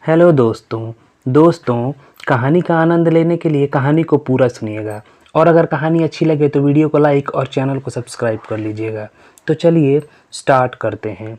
Hello दोस्तों कहानी का आनंद लेने के लिए कहानी को पूरा सुनिएगा और अगर कहानी अच्छी लगे तो वीडियो को लाइक और चैनल को सब्सक्राइब कर लीजिएगा। तो चलिए स्टार्ट करते हैं।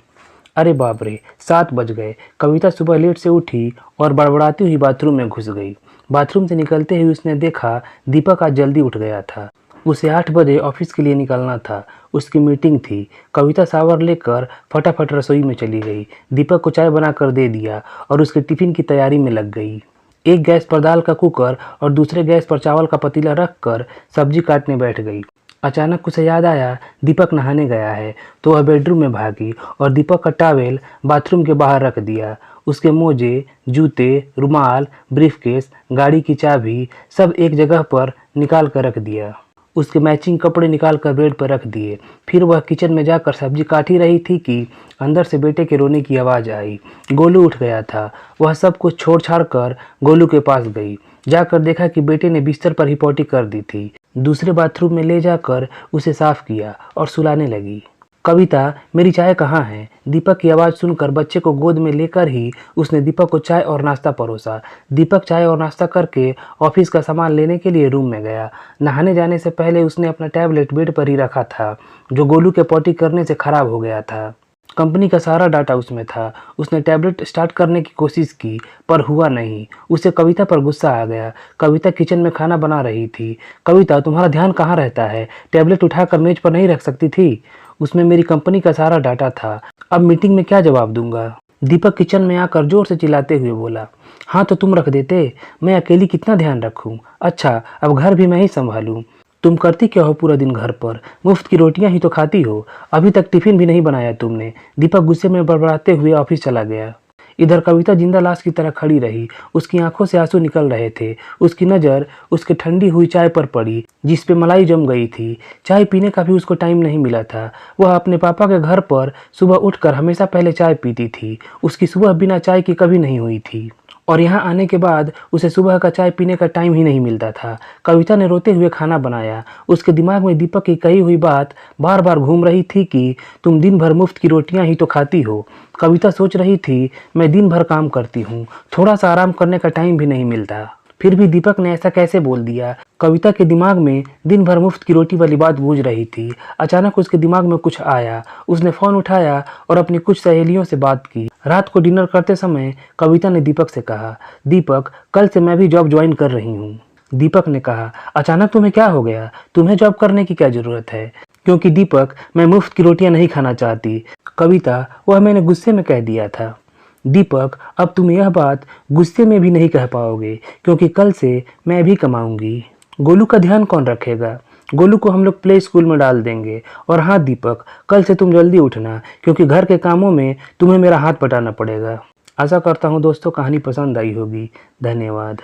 अरे बाप रे, 7 बज गए। कविता सुबह लेट से उठी और बड़बड़ाती हुई बाथरूम में घुस गई। बाथरूम से निकलते ही उसने देखा दीपक आज जल्दी उठ गया था। उसे 8 बजे ऑफिस के लिए निकलना था। उसकी मीटिंग थी। कविता शावर लेकर फटाफट रसोई में चली गई। दीपक को चाय बनाकर दे दिया और उसके टिफिन की तैयारी में लग गई। एक गैस पर दाल का कुकर और दूसरे गैस पर चावल का पतीला रखकर सब्जी काटने बैठ गई। अचानक उसे याद आया दीपक नहाने गया है, तो वह बेडरूम में भागी और दीपक का टॉवेल बाथरूम के बाहर रख दिया। उसके मोजे, जूते, रुमाल, ब्रीफकेस, गाड़ी की चाबी सब एक जगह पर निकाल कर रख दिया। उसके मैचिंग कपड़े निकाल कर बेड पर रख दिए। फिर वह किचन में जाकर सब्जी काट ही रही थी कि अंदर से बेटे के रोने की आवाज़ आई। गोलू उठ गया था। वह सब कुछ छोड़ छाड़ कर गोलू के पास गई। जाकर देखा कि बेटे ने बिस्तर पर ही पॉटी कर दी थी। दूसरे बाथरूम में ले जाकर उसे साफ किया और सुलाने लगी। कविता, मेरी चाय कहाँ है? दीपक की आवाज़ सुनकर बच्चे को गोद में लेकर ही उसने दीपक को चाय और नाश्ता परोसा। दीपक चाय और नाश्ता करके ऑफिस का सामान लेने के लिए रूम में गया। नहाने जाने से पहले उसने अपना टैबलेट बेड पर ही रखा था, जो गोलू के पॉटी करने से खराब हो गया था। कंपनी का सारा डाटा उसमें था। उसने टैबलेट स्टार्ट करने की कोशिश की पर हुआ नहीं। उसे कविता पर गुस्सा आ गया। कविता किचन में खाना बना रही थी। कविता, तुम्हारा ध्यान कहाँ रहता है? टैबलेट उठाकर मेज पर नहीं रख सकती थी? उसमें मेरी कंपनी का सारा डाटा था। अब मीटिंग में क्या जवाब दूंगा? दीपक किचन में आकर जोर से चिल्लाते हुए बोला। हाँ तो तुम रख देते, मैं अकेली कितना ध्यान रखूं? अच्छा, अब घर भी मैं ही संभालूं। तुम करती क्या हो पूरा दिन घर पर? मुफ्त की रोटियां ही तो खाती हो। अभी तक टिफिन भी नहीं बनाया तुमने। दीपक गुस्से में बड़बड़ाते हुए ऑफिस चला गया। इधर कविता जिंदा लाश की तरह खड़ी रही। उसकी आंखों से आंसू निकल रहे थे। उसकी नज़र उसके ठंडी हुई चाय पर पड़ी जिस पे मलाई जम गई थी। चाय पीने का भी उसको टाइम नहीं मिला था। वह अपने पापा के घर पर सुबह उठकर हमेशा पहले चाय पीती थी। उसकी सुबह बिना चाय के कभी नहीं हुई थी और यहाँ आने के बाद उसे सुबह का चाय पीने का टाइम ही नहीं मिलता था। कविता ने रोते हुए खाना बनाया। उसके दिमाग में दीपक की कही हुई बात बार बार घूम रही थी कि तुम दिन भर मुफ्त की रोटियां ही तो खाती हो। कविता सोच रही थी, मैं दिन भर काम करती हूँ, थोड़ा सा आराम करने का टाइम भी नहीं मिलता। फिर भी दीपक ने ऐसा कैसे बोल दिया? कविता के दिमाग में दिन भर मुफ्त की रोटी वाली बात गूंज रही थी। अचानक उसके दिमाग में कुछ आया। उसने फोन उठाया और अपनी कुछ सहेलियों से बात की। रात को डिनर करते समय कविता ने दीपक से कहा, दीपक, कल से मैं भी जॉब ज्वाइन कर रही हूँ। दीपक ने कहा, अचानक तुम्हें क्या हो गया? तुम्हें जॉब करने की क्या जरूरत है? क्योंकि दीपक, मैं मुफ्त की रोटियां नहीं खाना चाहती। कविता, वह मैंने गुस्से में कह दिया था। दीपक, अब तुम यह बात गुस्से में भी नहीं कह पाओगे क्योंकि कल से मैं भी कमाऊंगी। गोलू का ध्यान कौन रखेगा? गोलू को हम लोग प्ले स्कूल में डाल देंगे। और हाँ दीपक, कल से तुम जल्दी उठना क्योंकि घर के कामों में तुम्हें मेरा हाथ बटाना पड़ेगा। आशा करता हूँ दोस्तों कहानी पसंद आई होगी। धन्यवाद।